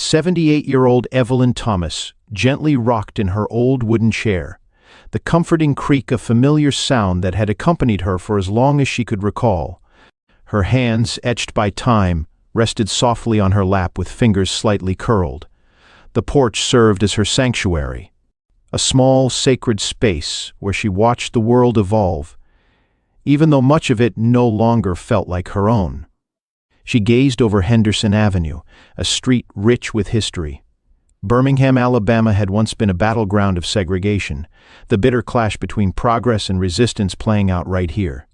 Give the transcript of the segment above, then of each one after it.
78-year-old Evelyn Thomas gently rocked in her old wooden chair, the comforting creak a familiar sound that had accompanied her for as long as she could recall. Her hands, etched by time, rested softly on her lap with fingers slightly curled. The porch served as her sanctuary, a small, sacred space where she watched the world evolve, even though much of it no longer felt like her own. She gazed over Henderson Avenue, a street rich with history. Birmingham, Alabama had once been a battleground of segregation, the bitter clash between progress and resistance playing out right here.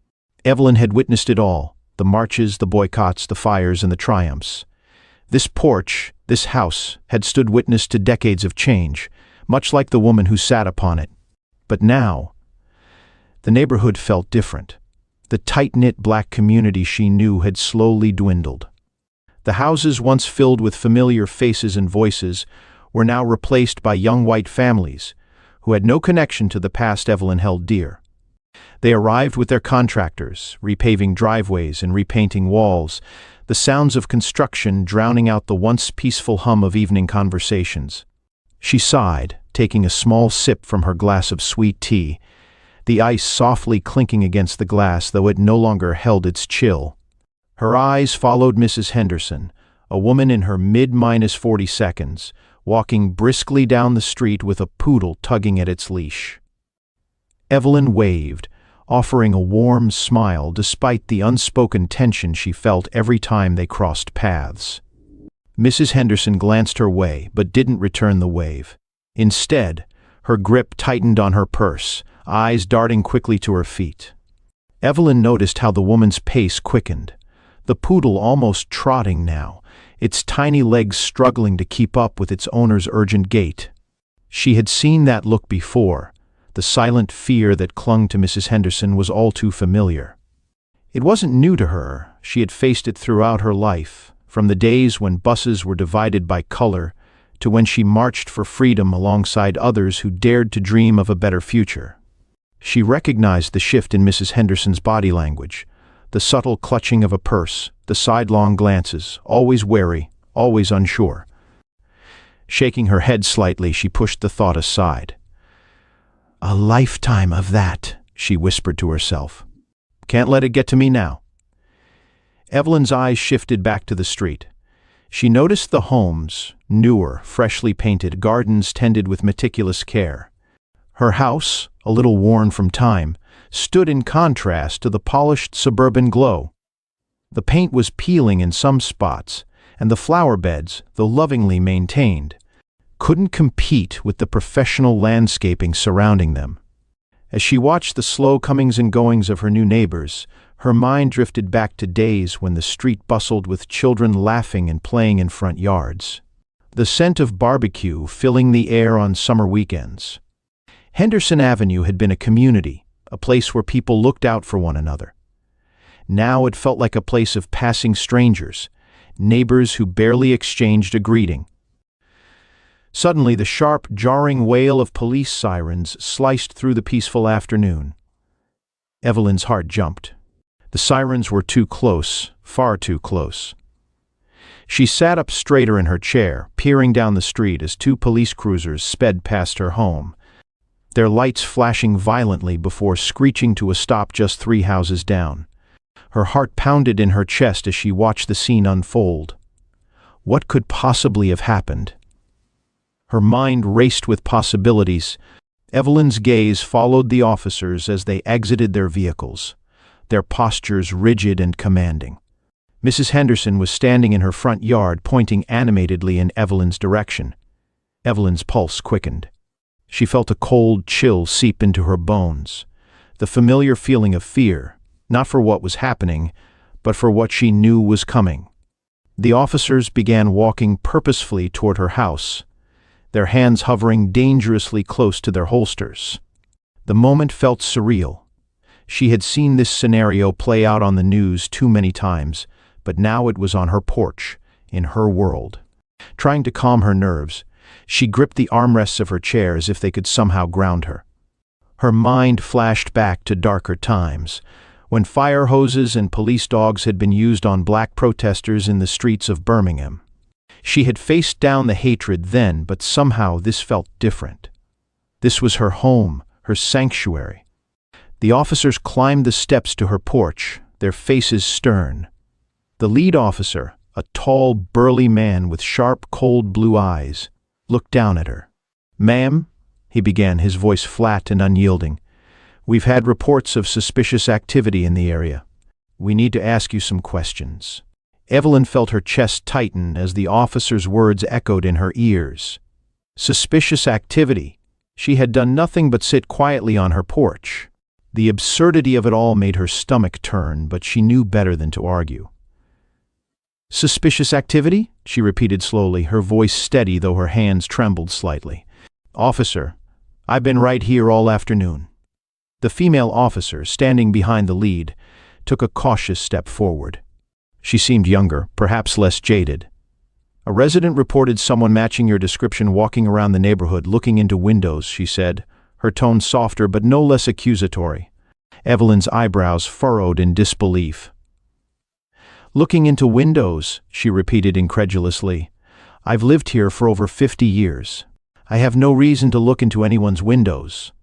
Evelyn had witnessed it all, the marches, the boycotts, the fires, and the triumphs. This porch, this house, had stood witness to decades of change, much like the woman who sat upon it. But now, the neighborhood felt different. The tight-knit black community she knew had slowly dwindled. The houses once filled with familiar faces and voices were now replaced by young white families who had no connection to the past Evelyn held dear. They arrived with their contractors, repaving driveways and repainting walls, the sounds of construction drowning out the once peaceful hum of evening conversations. She sighed, taking a small sip from her glass of sweet tea, the ice softly clinking against the glass though it no longer held its chill. Her eyes followed Mrs. Henderson, a woman in her mid-40 seconds, walking briskly down the street with a poodle tugging at its leash. Evelyn waved, offering a warm smile despite the unspoken tension she felt every time they crossed paths. Mrs. Henderson glanced her way but didn't return the wave. Instead, her grip tightened on her purse, eyes darting quickly to her feet. Evelyn noticed how the woman's pace quickened, the poodle almost trotting now, its tiny legs struggling to keep up with its owner's urgent gait. She had seen that look before. The silent fear that clung to Mrs. Henderson was all too familiar. It wasn't new to her. She had faced it throughout her life, from the days when buses were divided by color to when she marched for freedom alongside others who dared to dream of a better future. She recognized the shift in Mrs. Henderson's body language, the subtle clutching of a purse, the sidelong glances, always wary, always unsure. Shaking her head slightly, she pushed the thought aside. "A lifetime of that," she whispered to herself. "Can't let it get to me now." Evelyn's eyes shifted back to the street. She noticed the homes, newer, freshly painted, gardens tended with meticulous care. Her house, a little worn from time, stood in contrast to the polished suburban glow. The paint was peeling in some spots, and the flower beds, though lovingly maintained, couldn't compete with the professional landscaping surrounding them. As she watched the slow comings and goings of her new neighbors, her mind drifted back to days when the street bustled with children laughing and playing in front yards, the scent of barbecue filling the air on summer weekends. Henderson Avenue had been a community, a place where people looked out for one another. Now it felt like a place of passing strangers, neighbors who barely exchanged a greeting. Suddenly, the sharp, jarring wail of police sirens sliced through the peaceful afternoon. Evelyn's heart jumped. The sirens were too close, far too close. She sat up straighter in her chair, peering down the street as two police cruisers sped past her home, their lights flashing violently before screeching to a stop just 3 houses down. Her heart pounded in her chest as she watched the scene unfold. What could possibly have happened? Her mind raced with possibilities. Evelyn's gaze followed the officers as they exited their vehicles, their postures rigid and commanding. Mrs. Henderson was standing in her front yard, pointing animatedly in Evelyn's direction. Evelyn's pulse quickened. She felt a cold chill seep into her bones, the familiar feeling of fear, not for what was happening, but for what she knew was coming. The officers began walking purposefully toward her house, their hands hovering dangerously close to their holsters. The moment felt surreal. She had seen this scenario play out on the news too many times, but now it was on her porch, in her world. Trying to calm her nerves, she gripped the armrests of her chair as if they could somehow ground her. Her mind flashed back to darker times, when fire hoses and police dogs had been used on black protesters in the streets of Birmingham. She had faced down the hatred then, but somehow this felt different. This was her home, her sanctuary. The officers climbed the steps to her porch, their faces stern. The lead officer, a tall, burly man with sharp, cold blue eyes, looked down at her. "Ma'am," he began, his voice flat and unyielding, "we've had reports of suspicious activity in the area. We need to ask you some questions." Evelyn felt her chest tighten as the officer's words echoed in her ears. Suspicious activity. She had done nothing but sit quietly on her porch. The absurdity of it all made her stomach turn, but she knew better than to argue. "Suspicious activity?" she repeated slowly, her voice steady though her hands trembled slightly. "Officer, I've been right here all afternoon." The female officer, standing behind the lead, took a cautious step forward. She seemed younger, perhaps less jaded. "A resident reported someone matching your description walking around the neighborhood looking into windows," she said, her tone softer but no less accusatory. Evelyn's eyebrows furrowed in disbelief. "Looking into windows," she repeated incredulously. "I've lived here for over 50 years. I have no reason to look into anyone's windows."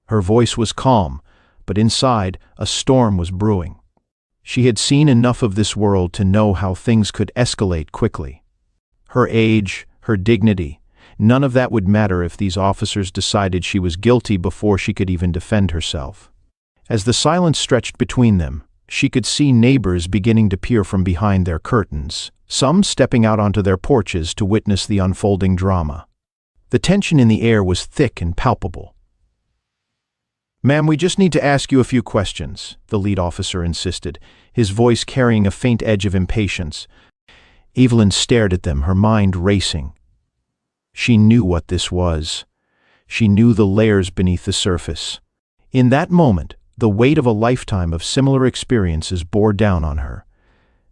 Her voice was calm, but inside, a storm was brewing. She had seen enough of this world to know how things could escalate quickly. Her age, her dignity, none of that would matter if these officers decided she was guilty before she could even defend herself. As the silence stretched between them, she could see neighbors beginning to peer from behind their curtains, some stepping out onto their porches to witness the unfolding drama. The tension in the air was thick and palpable. "Ma'am, we just need to ask you a few questions," the lead officer insisted, his voice carrying a faint edge of impatience. Evelyn stared at them, her mind racing. She knew what this was. She knew the layers beneath the surface. In that moment, the weight of a lifetime of similar experiences bore down on her.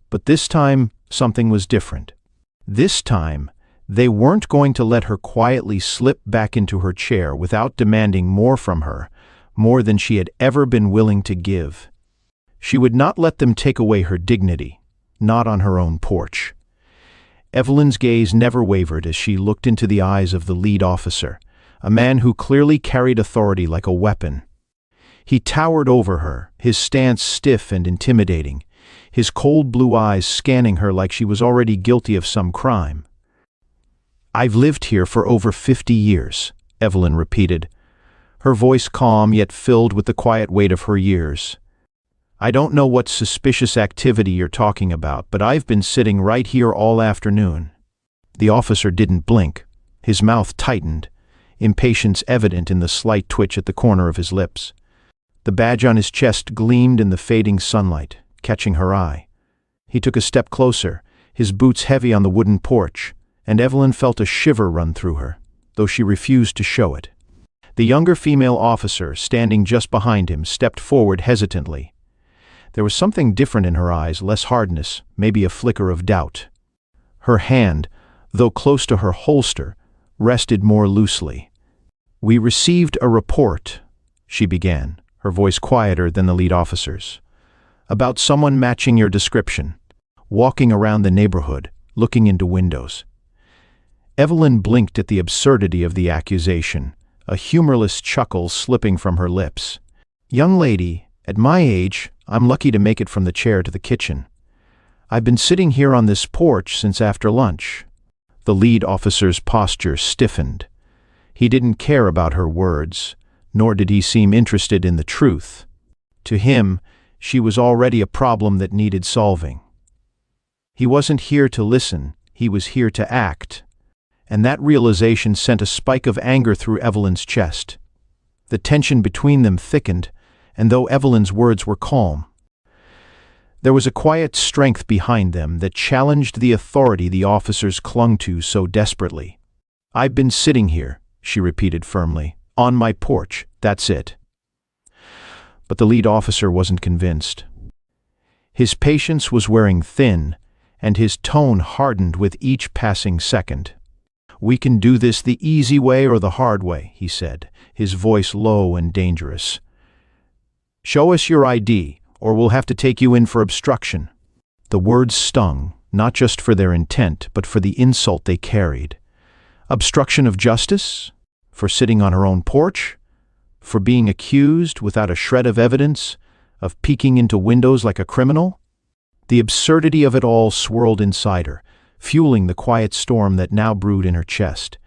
But this time, something was different. This time, they weren't going to let her quietly slip back into her chair without demanding more from her, more than she had ever been willing to give. She would not let them take away her dignity, not on her own porch. Evelyn's gaze never wavered as she looked into the eyes of the lead officer, a man who clearly carried authority like a weapon. He towered over her, his stance stiff and intimidating, his cold blue eyes scanning her like she was already guilty of some crime. "I've lived here for over 50 years, Evelyn repeated, her voice calm yet filled with the quiet weight of her years. "I don't know what suspicious activity you're talking about, but I've been sitting right here all afternoon." The officer didn't blink. His mouth tightened, impatience evident in the slight twitch at the corner of his lips. The badge on his chest gleamed in the fading sunlight, catching her eye. He took a step closer, his boots heavy on the wooden porch, and Evelyn felt a shiver run through her, though she refused to show it. The younger female officer, standing just behind him, stepped forward hesitantly. There was something different in her eyes, less hardness, maybe a flicker of doubt. Her hand, though close to her holster, rested more loosely. "We received a report," she began, her voice quieter than the lead officer's, "about someone matching your description, walking around the neighborhood, looking into windows." Evelyn blinked at the absurdity of the accusation, a humorless chuckle slipping from her lips. "Young lady, at my age, I'm lucky to make it from the chair to the kitchen. I've been sitting here on this porch since after lunch." The lead officer's posture stiffened. He didn't care about her words, nor did he seem interested in the truth. To him, she was already a problem that needed solving. He wasn't here to listen, he was here to act. And that realization sent a spike of anger through Evelyn's chest. The tension between them thickened, and though Evelyn's words were calm, there was a quiet strength behind them that challenged the authority the officers clung to so desperately. "I've been sitting here," she repeated firmly, "on my porch, that's it." But the lead officer wasn't convinced. His patience was wearing thin, and his tone hardened with each passing second. "We can do this the easy way or the hard way," he said, his voice low and dangerous. "Show us your ID, or we'll have to take you in for obstruction." The words stung, not just for their intent, but for the insult they carried. Obstruction of justice? For sitting on her own porch? For being accused, without a shred of evidence, of peeking into windows like a criminal? The absurdity of it all swirled inside her, fueling the quiet storm that now brewed in her chest.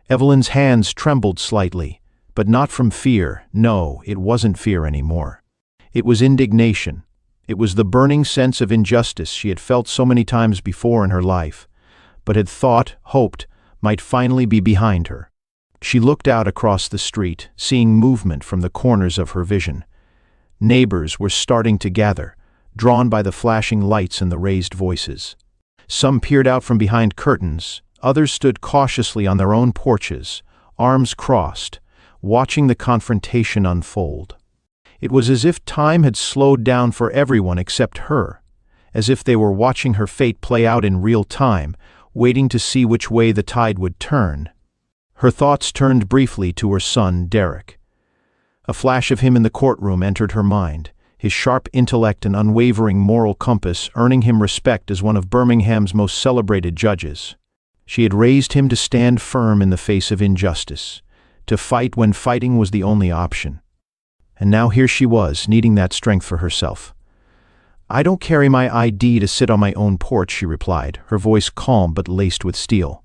Evelyn's hands trembled slightly, but not from fear. No, it wasn't fear anymore. It was indignation. It was the burning sense of injustice she had felt so many times before in her life, but had thought, hoped, might finally be behind her. She looked out across the street, seeing movement from the corners of her vision. Neighbors were starting to gather, drawn by the flashing lights and the raised voices. Some peered out from behind curtains, others stood cautiously on their own porches, arms crossed, watching the confrontation unfold. It was as if time had slowed down for everyone except her, as if they were watching her fate play out in real time, waiting to see which way the tide would turn. Her thoughts turned briefly to her son, Derek. A flash of him in the courtroom entered her mind, his sharp intellect and unwavering moral compass earning him respect as one of Birmingham's most celebrated judges. She had raised him to stand firm in the face of injustice, to fight when fighting was the only option. And now here she was, needing that strength for herself. "I don't carry my ID to sit on my own porch," she replied, her voice calm but laced with steel.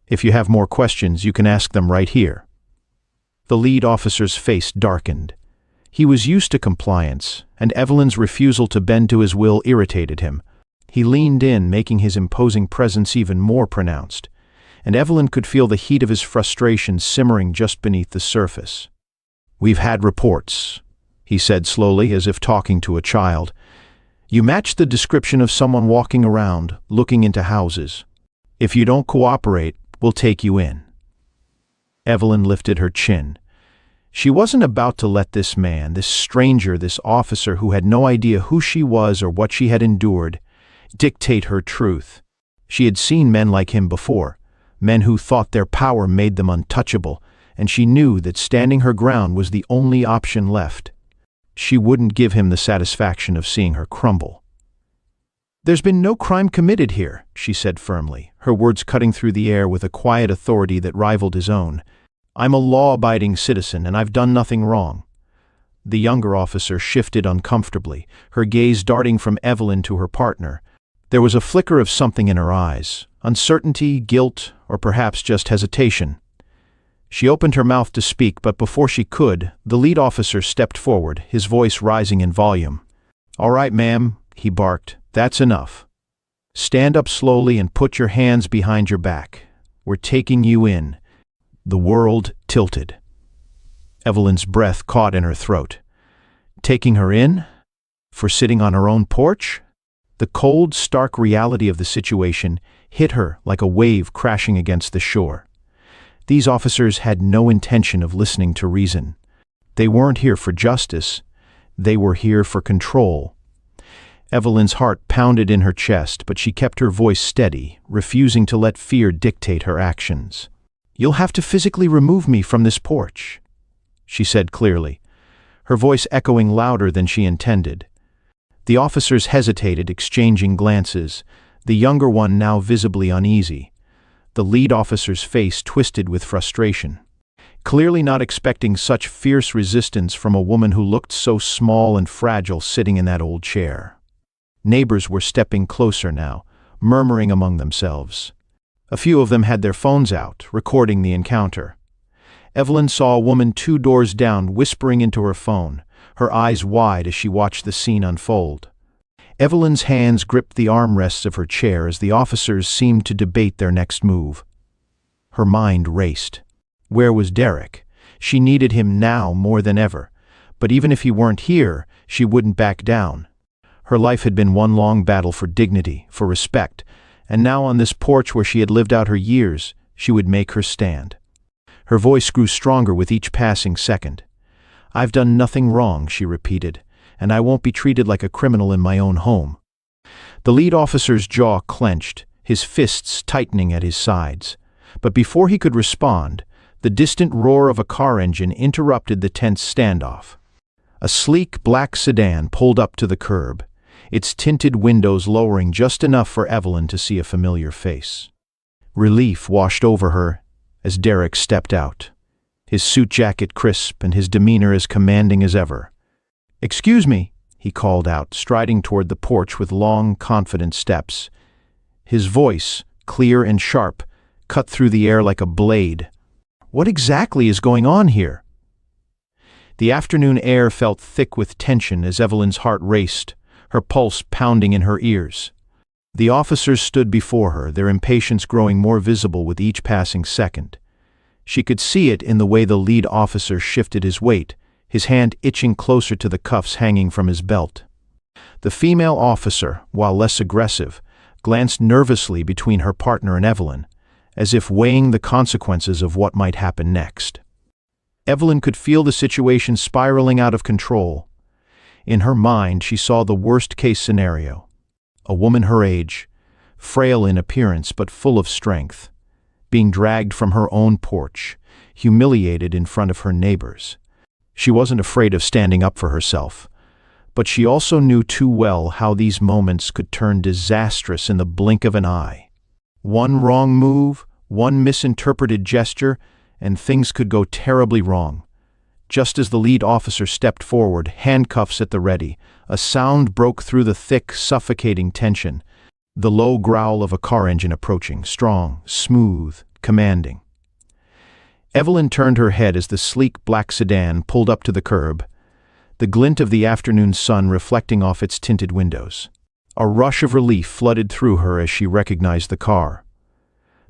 "If you have more questions, you can ask them right here." The lead officer's face darkened. He was used to compliance, and Evelyn's refusal to bend to his will irritated him. He leaned in, making his imposing presence even more pronounced, and Evelyn could feel the heat of his frustration simmering just beneath the surface. "We've had reports," he said slowly, as if talking to a child. "You match the description of someone walking around, looking into houses. If you don't cooperate, we'll take you in." Evelyn lifted her chin. She wasn't about to let this man, this stranger, this officer who had no idea who she was or what she had endured, dictate her truth. She had seen men like him before, men who thought their power made them untouchable, and she knew that standing her ground was the only option left. She wouldn't give him the satisfaction of seeing her crumble. "There's been no crime committed here," she said firmly, her words cutting through the air with a quiet authority that rivaled his own. "I'm a law-abiding citizen, and I've done nothing wrong." The younger officer shifted uncomfortably, her gaze darting from Evelyn to her partner. There was a flicker of something in her eyes, uncertainty, guilt, or perhaps just hesitation. She opened her mouth to speak, but before she could, the lead officer stepped forward, his voice rising in volume. "All right, ma'am," he barked, "that's enough. Stand up slowly and put your hands behind your back. We're taking you in." The world tilted. Evelyn's breath caught in her throat. Taking her in? For sitting on her own porch? The cold, stark reality of the situation hit her like a wave crashing against the shore. These officers had no intention of listening to reason. They weren't here for justice. They were here for control. Evelyn's heart pounded in her chest, but she kept her voice steady, refusing to let fear dictate her actions. "You'll have to physically remove me from this porch," she said clearly, her voice echoing louder than she intended. The officers hesitated, exchanging glances, the younger one now visibly uneasy. The lead officer's face twisted with frustration, clearly not expecting such fierce resistance from a woman who looked so small and fragile sitting in that old chair. Neighbors were stepping closer now, murmuring among themselves. A few of them had their phones out, recording the encounter. Evelyn saw a woman 2 doors down whispering into her phone, her eyes wide as she watched the scene unfold. Evelyn's hands gripped the armrests of her chair as the officers seemed to debate their next move. Her mind raced. Where was Derek? She needed him now more than ever, but even if he weren't here, she wouldn't back down. Her life had been one long battle for dignity, for respect, and now on this porch where she had lived out her years, she would make her stand. Her voice grew stronger with each passing second. "I've done nothing wrong," she repeated, "and I won't be treated like a criminal in my own home." The lead officer's jaw clenched, his fists tightening at his sides. But before he could respond, the distant roar of a car engine interrupted the tense standoff. A sleek black sedan pulled up to the curb, its tinted windows lowering just enough for Evelyn to see a familiar face. Relief washed over her as Derek stepped out, his suit jacket crisp and his demeanor as commanding as ever. "Excuse me," he called out, striding toward the porch with long, confident steps. His voice, clear and sharp, cut through the air like a blade. "What exactly is going on here?" The afternoon air felt thick with tension as Evelyn's heart raced, her pulse pounding in her ears. The officers stood before her, their impatience growing more visible with each passing second. She could see it in the way the lead officer shifted his weight, his hand itching closer to the cuffs hanging from his belt. The female officer, while less aggressive, glanced nervously between her partner and Evelyn, as if weighing the consequences of what might happen next. Evelyn could feel the situation spiraling out of control. In her mind, she saw the worst-case scenario. A woman her age, frail in appearance but full of strength, being dragged from her own porch, humiliated in front of her neighbors. She wasn't afraid of standing up for herself, but she also knew too well how these moments could turn disastrous in the blink of an eye. One wrong move, one misinterpreted gesture, and things could go terribly wrong. Just as the lead officer stepped forward, handcuffs at the ready, a sound broke through the thick, suffocating tension, the low growl of a car engine approaching, strong, smooth, commanding. Evelyn turned her head as the sleek black sedan pulled up to the curb, the glint of the afternoon sun reflecting off its tinted windows. A rush of relief flooded through her as she recognized the car.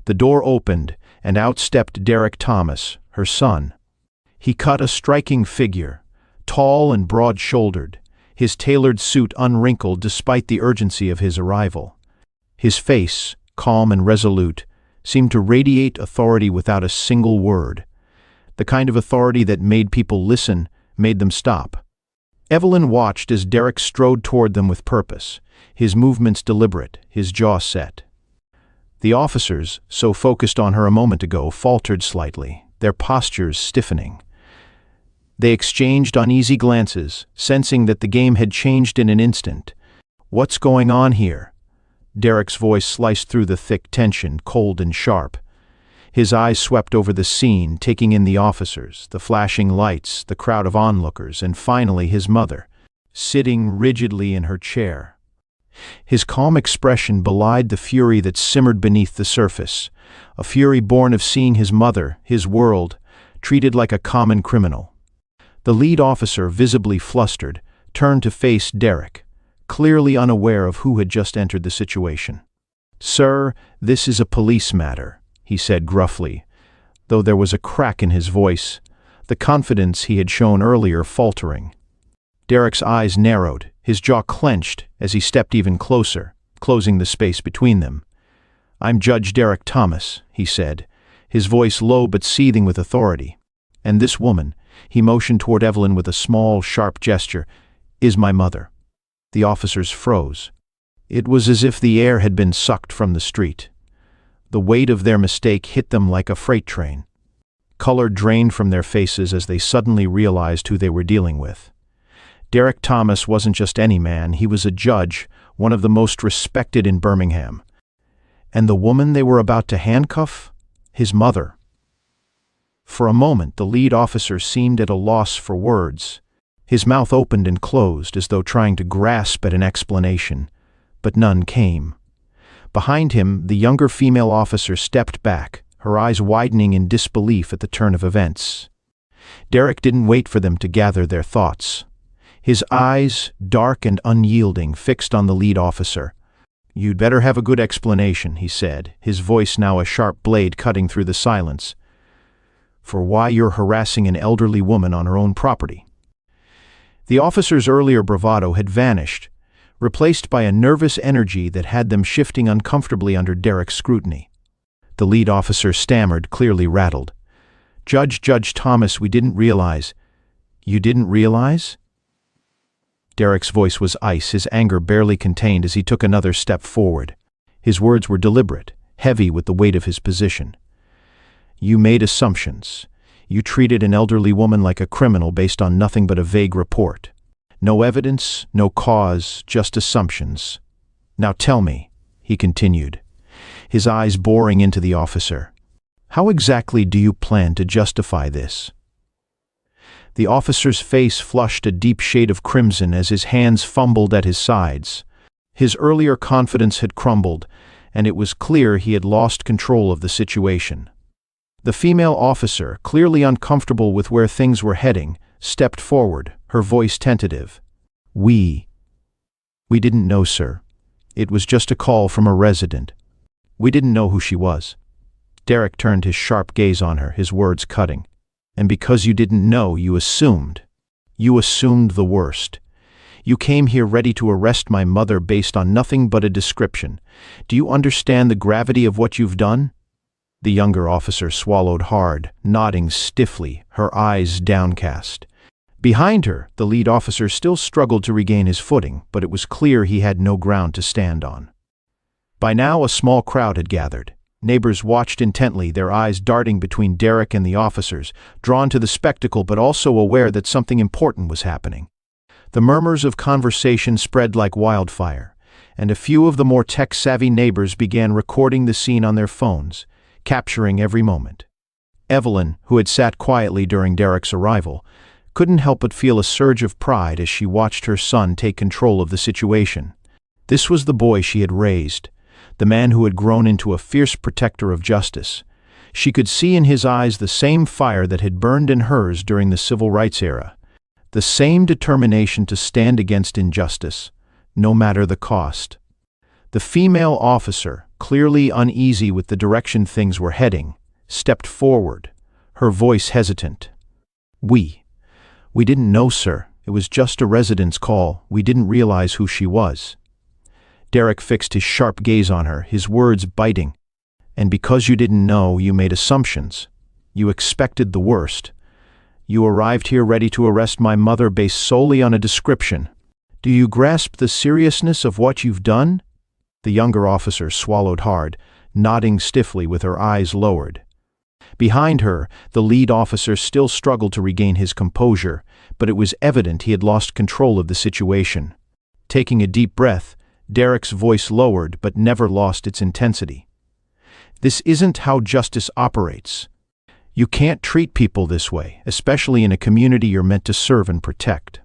The door opened, and out stepped Derek Thomas, her son. He cut a striking figure, tall and broad-shouldered, his tailored suit unwrinkled despite the urgency of his arrival. His face, calm and resolute, seemed to radiate authority without a single word, the kind of authority that made people listen, made them stop. Evelyn watched as Derek strode toward them with purpose, his movements deliberate, his jaw set. The officers, so focused on her a moment ago, faltered slightly, their postures stiffening. They exchanged uneasy glances, sensing that the game had changed in an instant. "What's going on here?" Derek's voice sliced through the thick tension, cold and sharp. His eyes swept over the scene, taking in the officers, the flashing lights, the crowd of onlookers, and finally his mother, sitting rigidly in her chair. His calm expression belied the fury that simmered beneath the surface, a fury born of seeing his mother, his world, treated like a common criminal. The lead officer, visibly flustered, turned to face Derek, clearly unaware of who had just entered the situation. "Sir, this is a police matter," he said gruffly, though there was a crack in his voice, the confidence he had shown earlier faltering. Derek's eyes narrowed, his jaw clenched as he stepped even closer, closing the space between them. "I'm Judge Derek Thomas," he said, his voice low but seething with authority. "And this woman," he motioned toward Evelyn with a small, sharp gesture, "is my mother." The officers froze. It was as if the air had been sucked from the street. The weight of their mistake hit them like a freight train. Color drained from their faces as they suddenly realized who they were dealing with. Derek Thomas wasn't just any man, he was a judge, one of the most respected in Birmingham. And the woman they were about to handcuff? His mother. For a moment, the lead officer seemed at a loss for words. His mouth opened and closed as though trying to grasp at an explanation, but none came. Behind him, the younger female officer stepped back, her eyes widening in disbelief at the turn of events. Derek didn't wait for them to gather their thoughts. His eyes, dark and unyielding, fixed on the lead officer. "You'd better have a good explanation," he said, his voice now a sharp blade cutting through the silence, "for why you're harassing an elderly woman on her own property." The officer's earlier bravado had vanished, replaced by a nervous energy that had them shifting uncomfortably under Derek's scrutiny. The lead officer stammered, clearly rattled. Judge Thomas, we didn't realize." "You didn't realize?" Derek's voice was ice, his anger barely contained as he took another step forward. His words were deliberate, heavy with the weight of his position. "You made assumptions. You treated an elderly woman like a criminal based on nothing but a vague report. No evidence, no cause, just assumptions. Now tell me, he continued, his eyes boring into the officer. How exactly do you plan to justify this? The officer's face flushed a deep shade of crimson as his hands fumbled at his sides. His earlier confidence had crumbled, and it was clear he had lost control of the situation. The female officer, clearly uncomfortable with where things were heading, stepped forward, her voice tentative. We didn't know, sir. It was just a call from a resident. We didn't know who she was. Derek turned his sharp gaze on her, his words cutting. And because you didn't know, you assumed. You assumed the worst. You came here ready to arrest my mother based on nothing but a description. Do you understand the gravity of what you've done? The younger officer swallowed hard, nodding stiffly, her eyes downcast. Behind her, the lead officer still struggled to regain his footing, but it was clear he had no ground to stand on. By now, a small crowd had gathered. Neighbors watched intently, their eyes darting between Derek and the officers, drawn to the spectacle but also aware that something important was happening. The murmurs of conversation spread like wildfire, and a few of the more tech-savvy neighbors began recording the scene on their phones, capturing every moment. Evelyn, who had sat quietly during Derek's arrival, couldn't help but feel a surge of pride as she watched her son take control of the situation. This was the boy she had raised, the man who had grown into a fierce protector of justice. She could see in his eyes the same fire that had burned in hers during the civil rights era, the same determination to stand against injustice, no matter the cost. The female officer, clearly uneasy with the direction things were heading, stepped forward, her voice hesitant. We didn't know, sir. It was just a resident's call. We didn't realize who she was. Derek fixed his sharp gaze on her, his words biting. And because you didn't know, you made assumptions. You expected the worst. You arrived here ready to arrest my mother based solely on a description. Do you grasp the seriousness of what you've done? The younger officer swallowed hard, nodding stiffly with her eyes lowered. Behind her, the lead officer still struggled to regain his composure, but it was evident he had lost control of the situation. Taking a deep breath, Derek's voice lowered but never lost its intensity. This isn't how justice operates. You can't treat people this way, especially in a community you're meant to serve and protect.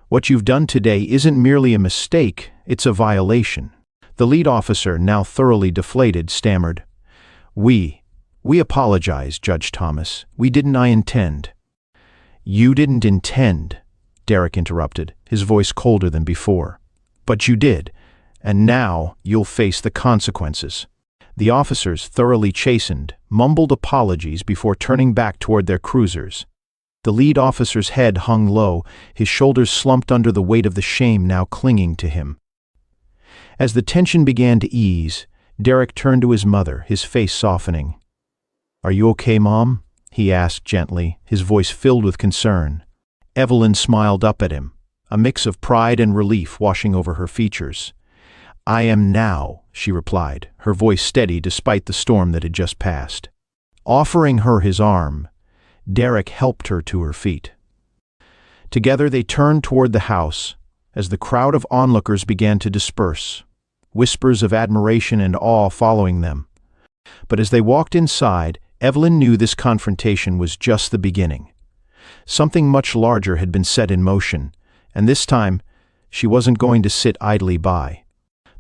What you've done today isn't merely a mistake, it's a violation. The lead officer, now thoroughly deflated, stammered, We apologize, Judge Thomas. We didn't intend. You didn't intend, Derek interrupted, his voice colder than before. But you did, and now you'll face the consequences. The officers, thoroughly chastened, mumbled apologies before turning back toward their cruisers. The lead officer's head hung low, his shoulders slumped under the weight of the shame now clinging to him. As the tension began to ease, Derek turned to his mother, his face softening. Are you okay, Mom? He asked gently, his voice filled with concern. Evelyn smiled up at him, a mix of pride and relief washing over her features. I am now, she replied, her voice steady despite the storm that had just passed. Offering her his arm, Derek helped her to her feet. Together they turned toward the house as the crowd of onlookers began to disperse, whispers of admiration and awe following them. But as they walked inside, Evelyn knew this confrontation was just the beginning. Something much larger had been set in motion, and this time she wasn't going to sit idly by.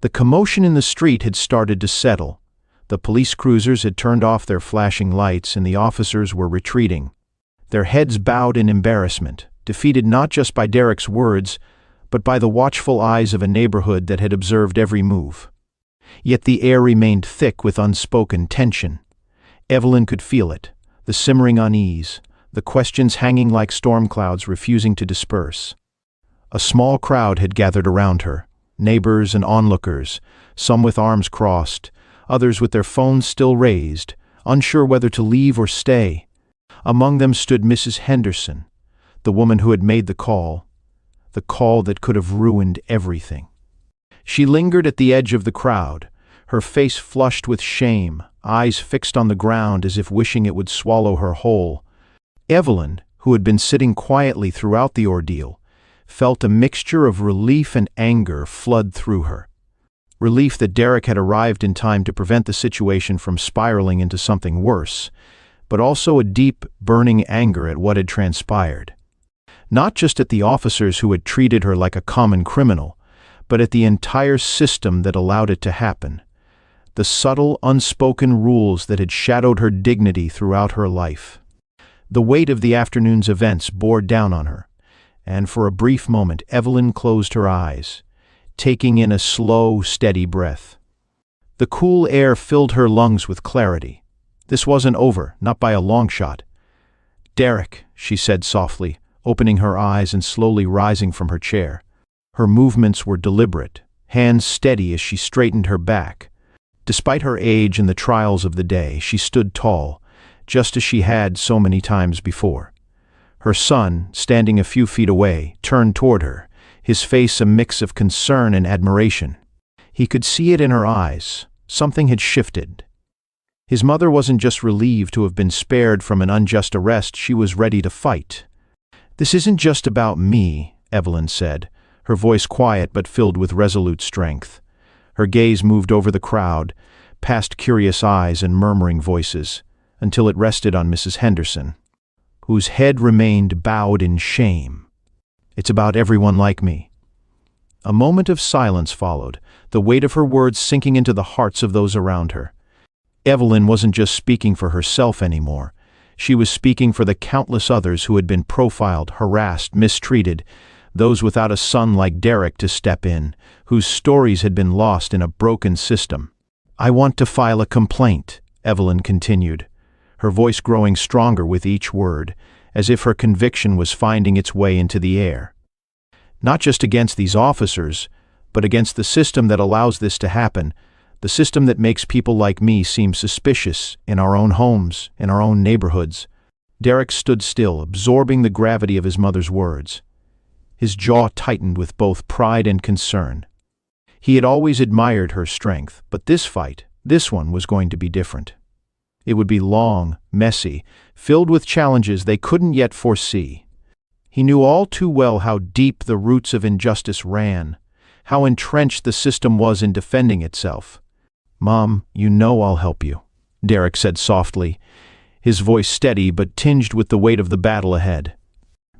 The commotion in the street had started to settle. The police cruisers had turned off their flashing lights and the officers were retreating, their heads bowed in embarrassment, defeated not just by Derek's words, but by the watchful eyes of a neighborhood that had observed every move. Yet the air remained thick with unspoken tension. Evelyn could feel it, the simmering unease, the questions hanging like storm clouds refusing to disperse. A small crowd had gathered around her, neighbors and onlookers, some with arms crossed, others with their phones still raised, unsure whether to leave or stay. Among them stood Mrs. Henderson, the woman who had made the call that could have ruined everything. She lingered at the edge of the crowd, her face flushed with shame, eyes fixed on the ground as if wishing it would swallow her whole. Evelyn, who had been sitting quietly throughout the ordeal, felt a mixture of relief and anger flood through her. Relief that Derek had arrived in time to prevent the situation from spiraling into something worse, but also a deep, burning anger at what had transpired. Not just at the officers who had treated her like a common criminal, but at the entire system that allowed it to happen. The subtle, unspoken rules that had shadowed her dignity throughout her life. The weight of the afternoon's events bore down on her, and for a brief moment Evelyn closed her eyes, taking in a slow, steady breath. The cool air filled her lungs with clarity. This wasn't over, not by a long shot. "Derek," she said softly, opening her eyes and slowly rising from her chair. Her movements were deliberate, hands steady as she straightened her back. Despite her age and the trials of the day, she stood tall, just as she had so many times before. Her son, standing a few feet away, turned toward her, his face a mix of concern and admiration. He could see it in her eyes. Something had shifted. His mother wasn't just relieved to have been spared from an unjust arrest, she was ready to fight. "This isn't just about me," Evelyn said, her voice quiet but filled with resolute strength. Her gaze moved over the crowd, past curious eyes and murmuring voices, until it rested on Mrs. Henderson, whose head remained bowed in shame. "It's about everyone like me." A moment of silence followed, the weight of her words sinking into the hearts of those around her. Evelyn wasn't just speaking for herself anymore. She was speaking for the countless others who had been profiled, harassed, mistreated, those without a son like Derek to step in, whose stories had been lost in a broken system. "I want to file a complaint," Evelyn continued, her voice growing stronger with each word, as if her conviction was finding its way into the air. "Not just against these officers, but against the system that allows this to happen, the system that makes people like me seem suspicious in our own homes, in our own neighborhoods." Derek stood still, absorbing the gravity of his mother's words. His jaw tightened with both pride and concern. He had always admired her strength, but this fight, this one, was going to be different. It would be long, messy, filled with challenges they couldn't yet foresee. He knew all too well how deep the roots of injustice ran, how entrenched the system was in defending itself. "Mom, you know I'll help you," Derek said softly, his voice steady but tinged with the weight of the battle ahead.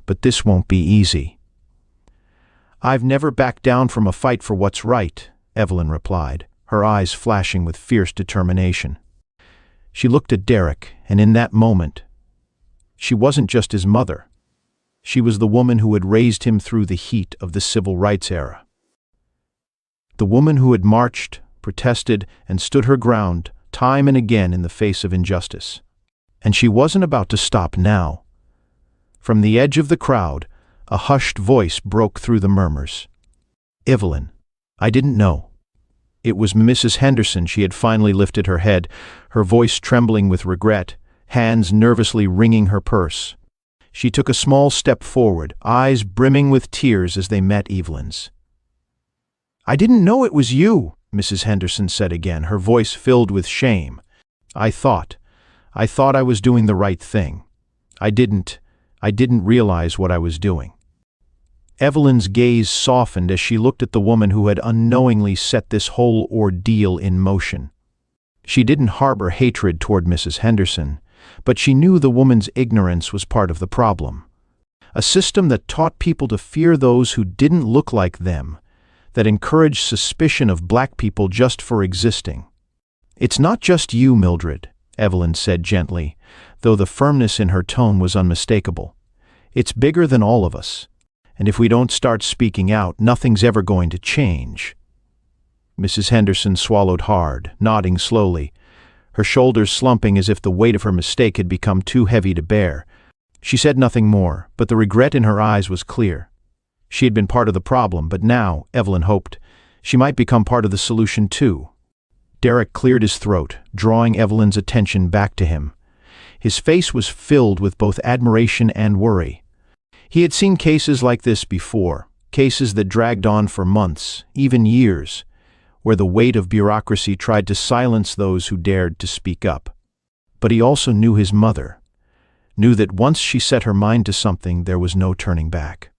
"But this won't be easy." "I've never backed down from a fight for what's right," Evelyn replied, her eyes flashing with fierce determination. She looked at Derek, and in that moment, she wasn't just his mother. She was the woman who had raised him through the heat of the civil rights era. The woman who had marched, protested, and stood her ground time and again in the face of injustice. And she wasn't about to stop now. From the edge of the crowd, a hushed voice broke through the murmurs. "Evelyn, I didn't know." It was Mrs. Henderson. She had finally lifted her head, her voice trembling with regret, hands nervously wringing her purse. She took a small step forward, eyes brimming with tears as they met Evelyn's. "I didn't know it was you," Mrs. Henderson said again, her voice filled with shame. I thought I was doing the right thing. I didn't realize what I was doing." Evelyn's gaze softened as she looked at the woman who had unknowingly set this whole ordeal in motion. She didn't harbor hatred toward Mrs. Henderson, but she knew the woman's ignorance was part of the problem. A system that taught people to fear those who didn't look like them, that encouraged suspicion of black people just for existing. "It's not just you, Mildred," Evelyn said gently, though the firmness in her tone was unmistakable. "It's bigger than all of us, and if we don't start speaking out, nothing's ever going to change." Mrs. Henderson swallowed hard, nodding slowly, her shoulders slumping as if the weight of her mistake had become too heavy to bear. She said nothing more, but the regret in her eyes was clear. She had been part of the problem, but now, Evelyn hoped, she might become part of the solution too. Derek cleared his throat, drawing Evelyn's attention back to him. His face was filled with both admiration and worry. He had seen cases like this before, cases that dragged on for months, even years, where the weight of bureaucracy tried to silence those who dared to speak up. But he also knew his mother, knew that once she set her mind to something, there was no turning back.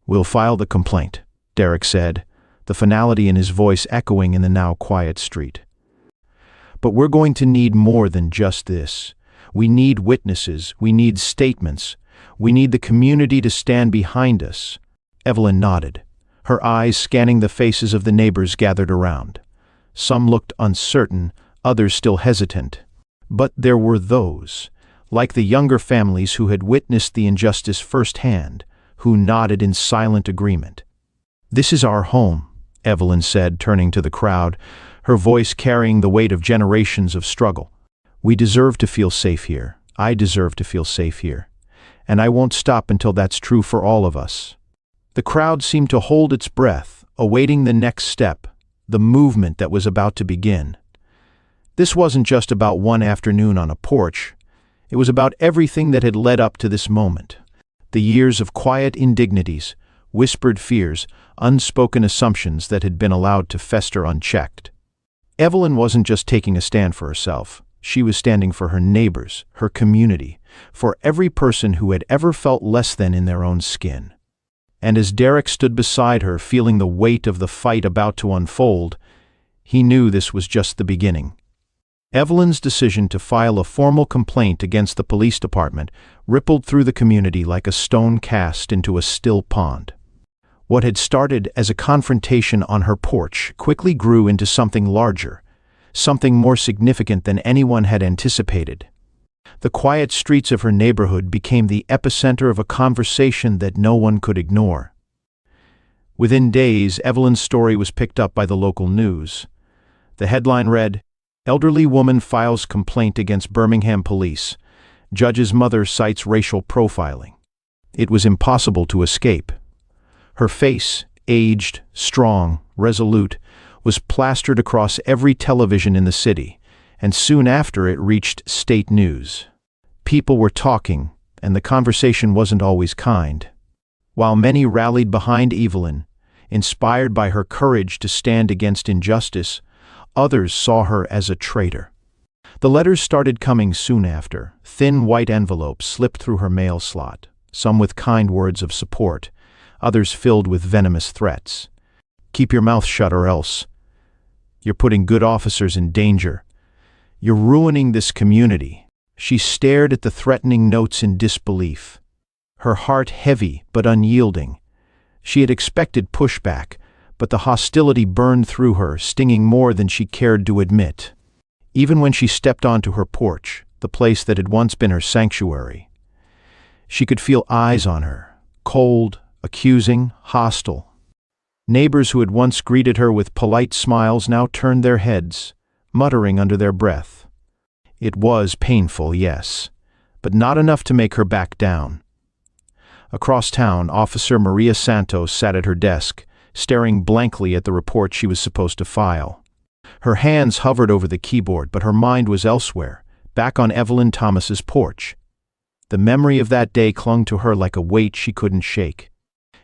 "We'll file the complaint," Derek said, the finality in his voice echoing in the now quiet street. "But we're going to need more than just this. We need witnesses, we need statements, we need the community to stand behind us." Evelyn nodded, her eyes scanning the faces of the neighbors gathered around. Some looked uncertain, others still hesitant. But there were those, like the younger families who had witnessed the injustice firsthand, who nodded in silent agreement. "This is our home," Evelyn said, turning to the crowd, her voice carrying the weight of generations of struggle. "We deserve to feel safe here. I deserve to feel safe here. And I won't stop until that's true for all of us." The crowd seemed to hold its breath, awaiting the next step, the movement that was about to begin. This wasn't just about one afternoon on a porch. It was about everything that had led up to this moment. The years of quiet indignities, whispered fears, unspoken assumptions that had been allowed to fester unchecked. Evelyn wasn't just taking a stand for herself. She was standing for her neighbors, her community, for every person who had ever felt less than in their own skin. And as Derek stood beside her, feeling the weight of the fight about to unfold, he knew this was just the beginning. Evelyn's decision to file a formal complaint against the police department rippled through the community like a stone cast into a still pond. What had started as a confrontation on her porch quickly grew into something larger, something more significant than anyone had anticipated. The quiet streets of her neighborhood became the epicenter of a conversation that no one could ignore. Within days, Evelyn's story was picked up by the local news. The headline read, "Elderly woman files complaint against Birmingham police. Judge's mother cites racial profiling." It was impossible to escape. Her face, aged, strong, resolute, was plastered across every television in the city, and soon after it reached state news. People were talking, and the conversation wasn't always kind. While many rallied behind Evelyn, inspired by her courage to stand against injustice, others saw her as a traitor. The letters started coming soon after. Thin white envelopes slipped through her mail slot, some with kind words of support, others filled with venomous threats. "Keep your mouth shut or else. You're putting good officers in danger. You're ruining this community." She stared at the threatening notes in disbelief, her heart heavy but unyielding. She had expected pushback, but the hostility burned through her, stinging more than she cared to admit. Even when she stepped onto her porch, the place that had once been her sanctuary, she could feel eyes on her, cold, accusing, hostile. Neighbors who had once greeted her with polite smiles now turned their heads, muttering under their breath. It was painful, yes, but not enough to make her back down. Across town, Officer Maria Santos sat at her desk, staring blankly at the report she was supposed to file. Her hands hovered over the keyboard, but her mind was elsewhere, back on Evelyn Thomas's porch. The memory of that day clung to her like a weight she couldn't shake.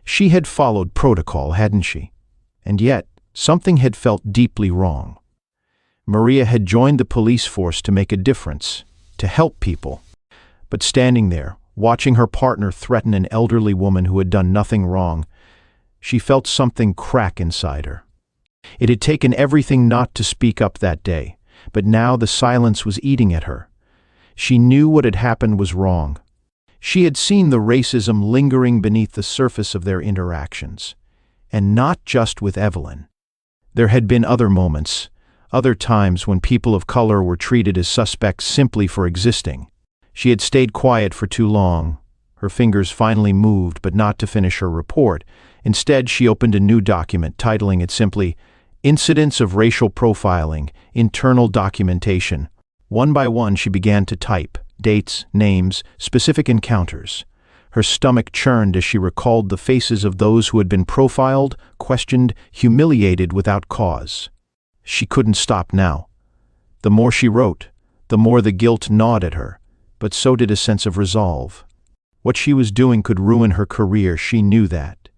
She had followed protocol, hadn't she? And yet, something had felt deeply wrong. Maria had joined the police force to make a difference, to help people. But standing there, watching her partner threaten an elderly woman who had done nothing wrong, she felt something crack inside her. It had taken everything not to speak up that day, but now the silence was eating at her. She knew what had happened was wrong. She had seen the racism lingering beneath the surface of their interactions. And not just with Evelyn. There had been other moments, other times when people of color were treated as suspects simply for existing. She had stayed quiet for too long. Her fingers finally moved, but not to finish her report. Instead, she opened a new document, titling it simply, "Incidents of Racial Profiling, Internal Documentation." One by one, she began to type, dates, names, specific encounters. Her stomach churned as she recalled the faces of those who had been profiled, questioned, humiliated without cause. She couldn't stop now. The more she wrote, the more the guilt gnawed at her, but so did a sense of resolve. What she was doing could ruin her career, she knew that.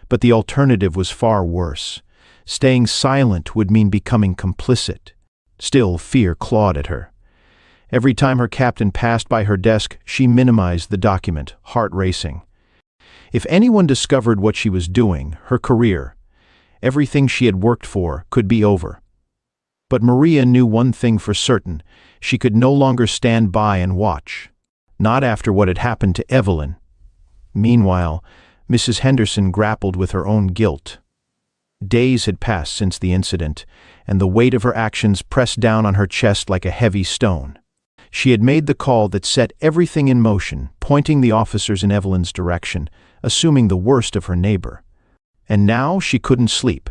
But the alternative was far worse. Staying silent would mean becoming complicit. Still, fear clawed at her. Every time her captain passed by her desk, she minimized the document, heart racing. If anyone discovered what she was doing, her career, everything she had worked for, could be over. But Maria knew one thing for certain: she could no longer stand by and watch. Not after what had happened to Evelyn. Meanwhile, Mrs. Henderson grappled with her own guilt. Days had passed since the incident, and the weight of her actions pressed down on her chest like a heavy stone. She had made the call that set everything in motion, pointing the officers in Evelyn's direction, assuming the worst of her neighbor. And now she couldn't sleep.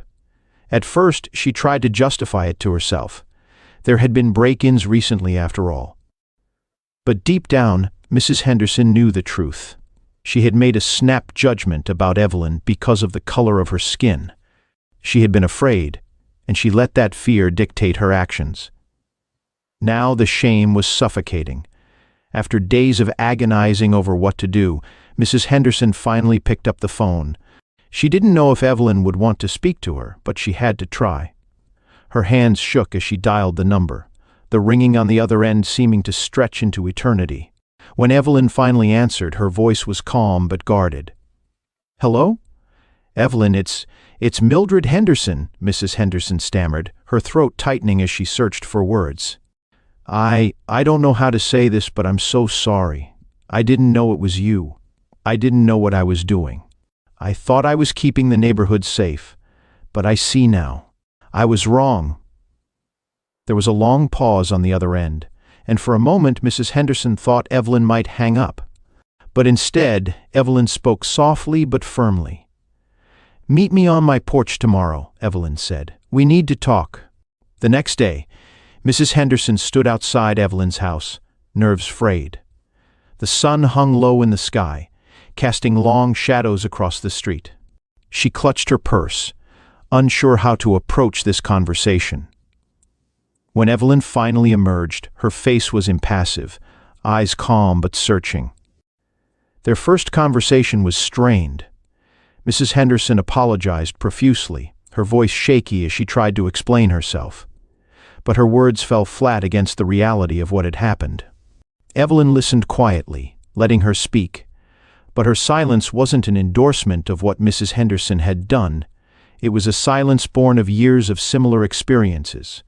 At first, she tried to justify it to herself. There had been break-ins recently, after all. But deep down, Mrs. Henderson knew the truth. She had made a snap judgment about Evelyn because of the color of her skin. She had been afraid, and she let that fear dictate her actions. Now the shame was suffocating. After days of agonizing over what to do, Mrs. Henderson finally picked up the phone. She didn't know if Evelyn would want to speak to her, but she had to try. Her hands shook as she dialed the number, the ringing on the other end seeming to stretch into eternity. When Evelyn finally answered, her voice was calm but guarded. "Hello? Evelyn, it's Mildred Henderson," Mrs. Henderson stammered, her throat tightening as she searched for words. I don't know how to say this, but I'm so sorry. I didn't know it was you. I didn't know what I was doing. I thought I was keeping the neighborhood safe, but I see now. I was wrong." There was a long pause on the other end, and for a moment Mrs. Henderson thought Evelyn might hang up. But instead, Evelyn spoke softly but firmly. "Meet me on my porch tomorrow," Evelyn said. "We need to talk." The next day, Mrs. Henderson stood outside Evelyn's house, nerves frayed. The sun hung low in the sky, casting long shadows across the street. She clutched her purse, unsure how to approach this conversation. When Evelyn finally emerged, her face was impassive, eyes calm but searching. Their first conversation was strained. Mrs. Henderson apologized profusely, her voice shaky as she tried to explain herself. But her words fell flat against the reality of what had happened. Evelyn listened quietly, letting her speak. But her silence wasn't an endorsement of what Mrs. Henderson had done. It was a silence born of years of similar experiences,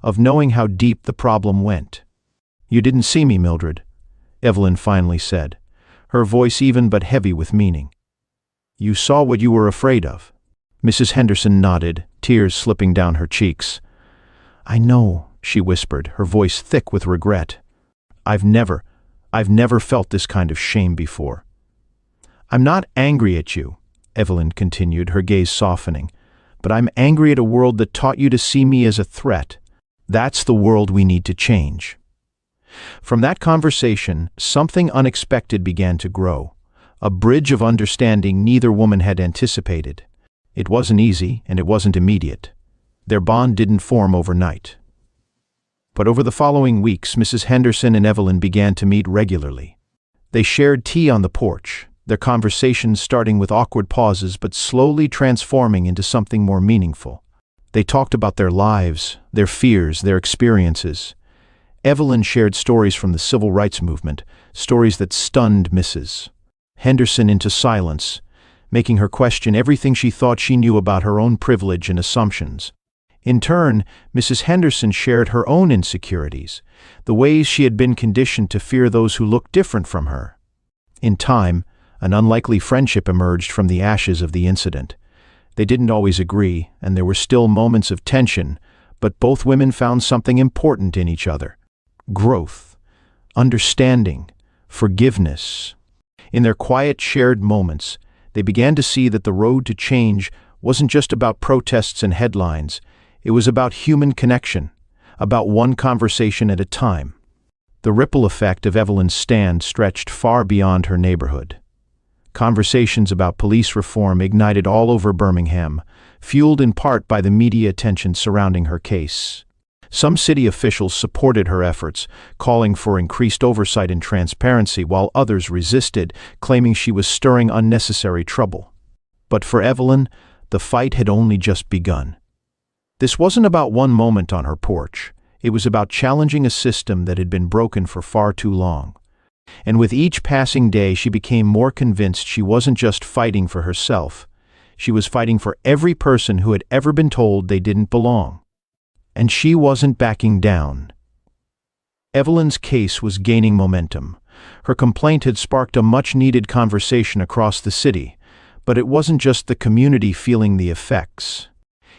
of knowing how deep the problem went. "You didn't see me, Mildred," Evelyn finally said, her voice even but heavy with meaning. "You saw what you were afraid of." Mrs. Henderson nodded, tears slipping down her cheeks. "I know," she whispered, her voice thick with regret. I've never felt this kind of shame before." "I'm not angry at you," Evelyn continued, her gaze softening, "but I'm angry at a world that taught you to see me as a threat. That's the world we need to change." From that conversation, something unexpected began to grow, a bridge of understanding neither woman had anticipated. It wasn't easy, and it wasn't immediate. Their bond didn't form overnight. But over the following weeks, Mrs. Henderson and Evelyn began to meet regularly. They shared tea on the porch, their conversations starting with awkward pauses but slowly transforming into something more meaningful. They talked about their lives, their fears, their experiences. Evelyn shared stories from the civil rights movement, stories that stunned Mrs. Henderson into silence, making her question everything she thought she knew about her own privilege and assumptions. In turn, Mrs. Henderson shared her own insecurities, the ways she had been conditioned to fear those who looked different from her. In time, an unlikely friendship emerged from the ashes of the incident. They didn't always agree, and there were still moments of tension, but both women found something important in each other: growth, understanding, forgiveness. In their quiet, shared moments, they began to see that the road to change wasn't just about protests and headlines. It was about human connection, about one conversation at a time. The ripple effect of Evelyn's stand stretched far beyond her neighborhood. Conversations about police reform ignited all over Birmingham, fueled in part by the media attention surrounding her case. Some city officials supported her efforts, calling for increased oversight and transparency, while others resisted, claiming she was stirring unnecessary trouble. But for Evelyn, the fight had only just begun. This wasn't about one moment on her porch. It was about challenging a system that had been broken for far too long. And with each passing day, she became more convinced she wasn't just fighting for herself. She was fighting for every person who had ever been told they didn't belong. And she wasn't backing down. Evelyn's case was gaining momentum. Her complaint had sparked a much-needed conversation across the city, but it wasn't just the community feeling the effects.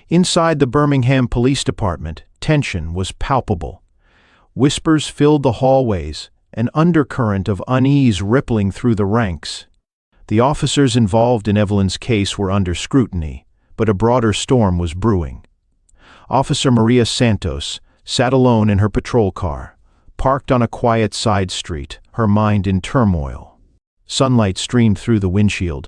Inside the Birmingham Police Department, tension was palpable. Whispers filled the hallways, an undercurrent of unease rippling through the ranks. The officers involved in Evelyn's case were under scrutiny, but a broader storm was brewing. Officer Maria Santos sat alone in her patrol car, parked on a quiet side street, her mind in turmoil. Sunlight streamed through the windshield,